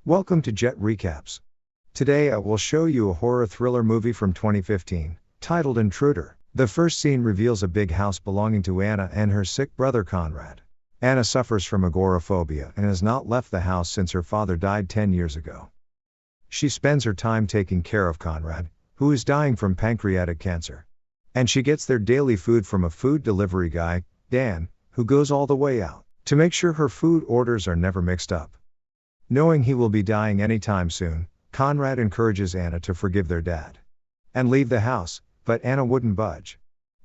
Welcome to Jet Recaps. Today I will show you a horror thriller movie from 2015, titled Intruder. The first scene reveals a big house belonging to Anna and her sick brother Conrad. Anna suffers from agoraphobia and has not left the house since her father died 10 years ago. She spends her time taking care of Conrad, who is dying from pancreatic cancer. And she gets their daily food from a food delivery guy, Dan, who goes all the way out to make sure her food orders are never mixed up. Knowing he will be dying anytime soon, Conrad encourages Anna to forgive their dad and leave the house, but Anna wouldn't budge.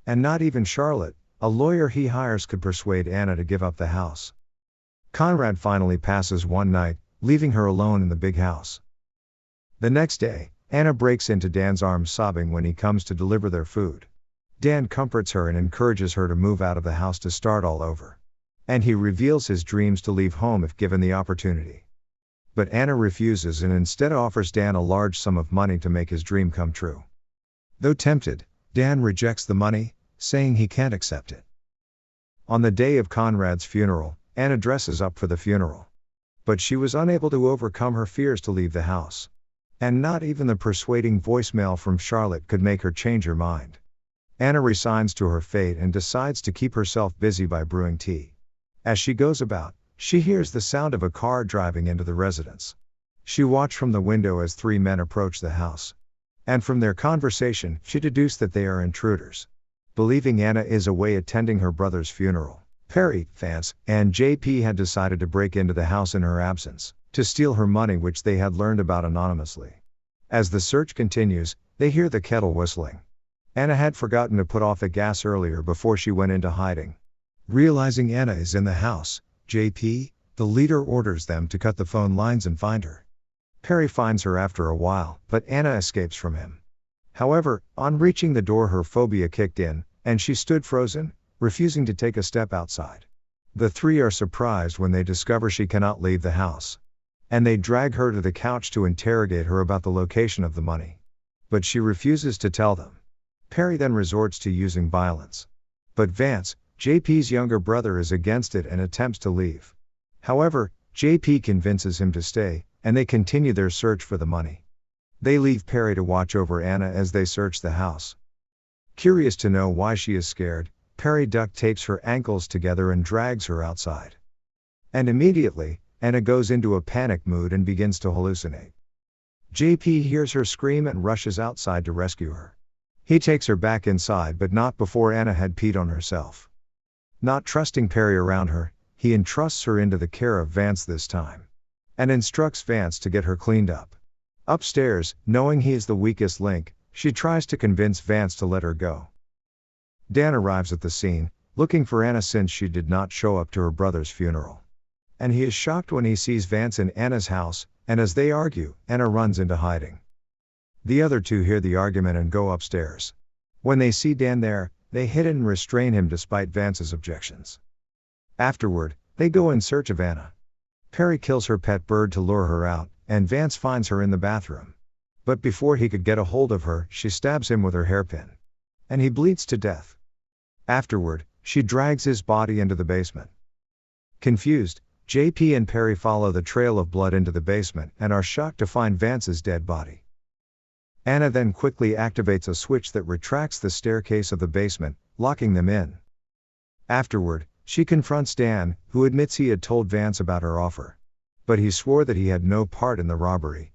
And not even Charlotte, a lawyer he hires, could persuade Anna to give up the house. Conrad finally passes one night, leaving her alone in the big house. The next day, Anna breaks into Dan's arms sobbing when he comes to deliver their food. Dan comforts her and encourages her to move out of the house to start all over. And he reveals his dreams to leave home if given the opportunity. But Anna refuses and instead offers Dan a large sum of money to make his dream come true. Though tempted, Dan rejects the money, saying he can't accept it. On the day of Conrad's funeral, Anna dresses up for the funeral. But she was unable to overcome her fears to leave the house. And not even the persuading voicemail from Charlotte could make her change her mind. Anna resigns to her fate and decides to keep herself busy by brewing tea. As she goes about, she hears the sound of a car driving into the residence. She watched from the window as three men approach the house. And from their conversation, she deduced that they are intruders. Believing Anna is away attending her brother's funeral, Perry, Vance, and JP had decided to break into the house in her absence, to steal her money which they had learned about anonymously. As the search continues, they hear the kettle whistling. Anna had forgotten to put off the gas earlier before she went into hiding. Realizing Anna is in the house, JP, the leader, orders them to cut the phone lines and find her. Perry finds her after a while, but Anna escapes from him. However, on reaching the door her phobia kicked in, and she stood frozen, refusing to take a step outside. The three are surprised when they discover she cannot leave the house. And they drag her to the couch to interrogate her about the location of the money. But she refuses to tell them. Perry then resorts to using violence. But Vance, JP's younger brother, is against it and attempts to leave. However, JP convinces him to stay, and they continue their search for the money. They leave Perry to watch over Anna as they search the house. Curious to know why she is scared, Perry duct tapes her ankles together and drags her outside. And immediately, Anna goes into a panic mood and begins to hallucinate. JP hears her scream and rushes outside to rescue her. He takes her back inside, but not before Anna had peed on herself. Not trusting Perry around her, he entrusts her into the care of Vance this time. And instructs Vance to get her cleaned up. Upstairs, knowing he is the weakest link, she tries to convince Vance to let her go. Dan arrives at the scene, looking for Anna since she did not show up to her brother's funeral. And he is shocked when he sees Vance in Anna's house, and as they argue, Anna runs into hiding. The other two hear the argument and go upstairs. When they see Dan there, they hit and restrain him despite Vance's objections. Afterward, they go in search of Anna. Perry kills her pet bird to lure her out, and Vance finds her in the bathroom. But before he could get a hold of her, she stabs him with her hairpin. And he bleeds to death. Afterward, she drags his body into the basement. Confused, JP and Perry follow the trail of blood into the basement and are shocked to find Vance's dead body. Anna then quickly activates a switch that retracts the staircase of the basement, locking them in. Afterward, she confronts Dan, who admits he had told Vance about her offer. But he swore that he had no part in the robbery.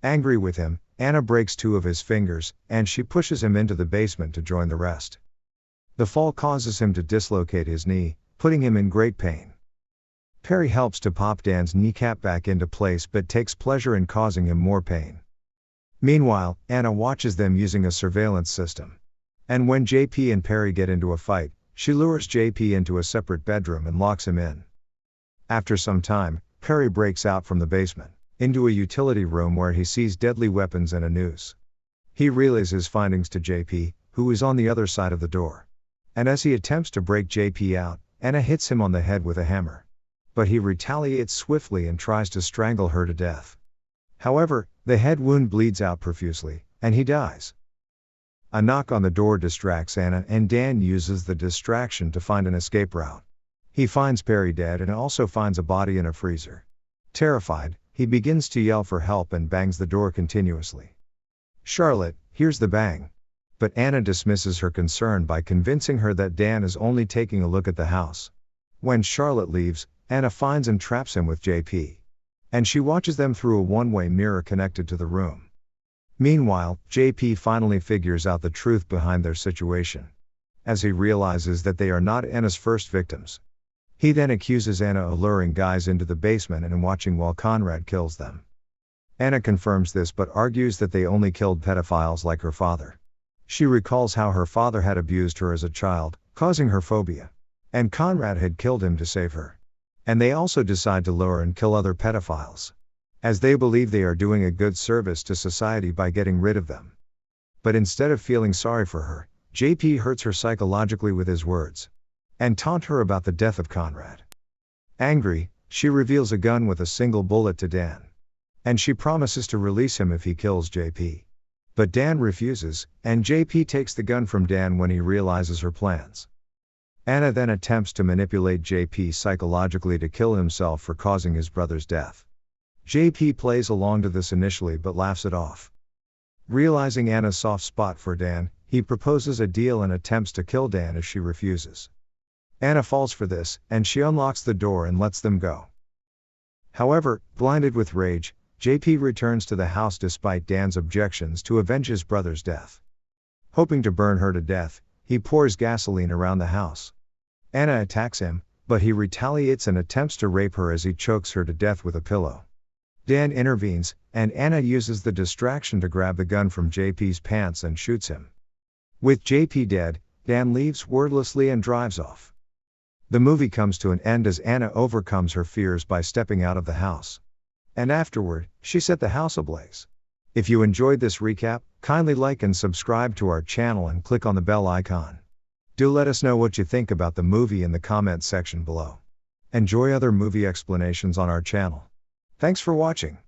Angry with him, Anna breaks two of his fingers, and she pushes him into the basement to join the rest. The fall causes him to dislocate his knee, putting him in great pain. Perry helps to pop Dan's kneecap back into place but takes pleasure in causing him more pain. Meanwhile, Anna watches them using a surveillance system. And when JP and Perry get into a fight, she lures JP into a separate bedroom and locks him in. After some time, Perry breaks out from the basement, into a utility room where he sees deadly weapons and a noose. He relays his findings to JP, who is on the other side of the door. And as he attempts to break JP out, Anna hits him on the head with a hammer. But he retaliates swiftly and tries to strangle her to death. However, the head wound bleeds out profusely, and he dies. A knock on the door distracts Anna, and Dan uses the distraction to find an escape route. He finds Perry dead and also finds a body in a freezer. Terrified, He begins to yell for help and bangs the door continuously. Charlotte hears the bang. But Anna dismisses her concern by convincing her that Dan is only taking a look at the house. When Charlotte leaves, Anna finds and traps him with JP. And she watches them through a one-way mirror connected to the room. Meanwhile, JP finally figures out the truth behind their situation, as he realizes that they are not Anna's first victims. He then accuses Anna of luring guys into the basement and watching while Conrad kills them. Anna confirms this but argues that they only killed pedophiles like her father. She recalls how her father had abused her as a child, causing her phobia. And Conrad had killed him to save her. And they also decide to lure and kill other pedophiles, as they believe they are doing a good service to society by getting rid of them. But instead of feeling sorry for her, JP hurts her psychologically with his words, and taunt her about the death of Conrad. Angry, she reveals a gun with a single bullet to Dan. And she promises to release him if he kills JP. But Dan refuses, and JP takes the gun from Dan when he realizes her plans. Anna then attempts to manipulate JP psychologically to kill himself for causing his brother's death. JP plays along to this initially but laughs it off. Realizing Anna's soft spot for Dan, he proposes a deal and attempts to kill Dan if she refuses. Anna falls for this, and she unlocks the door and lets them go. However, blinded with rage, JP returns to the house despite Dan's objections to avenge his brother's death. Hoping to burn her to death, he pours gasoline around the house. Anna attacks him, but he retaliates and attempts to rape her as he chokes her to death with a pillow. Dan intervenes, and Anna uses the distraction to grab the gun from JP's pants and shoots him. With JP dead, Dan leaves wordlessly and drives off. The movie comes to an end as Anna overcomes her fears by stepping out of the house. And afterward, she set the house ablaze. If you enjoyed this recap, kindly like and subscribe to our channel and click on the bell icon. Do let us know what you think about the movie in the comments section below. Enjoy other movie explanations on our channel. Thanks for watching.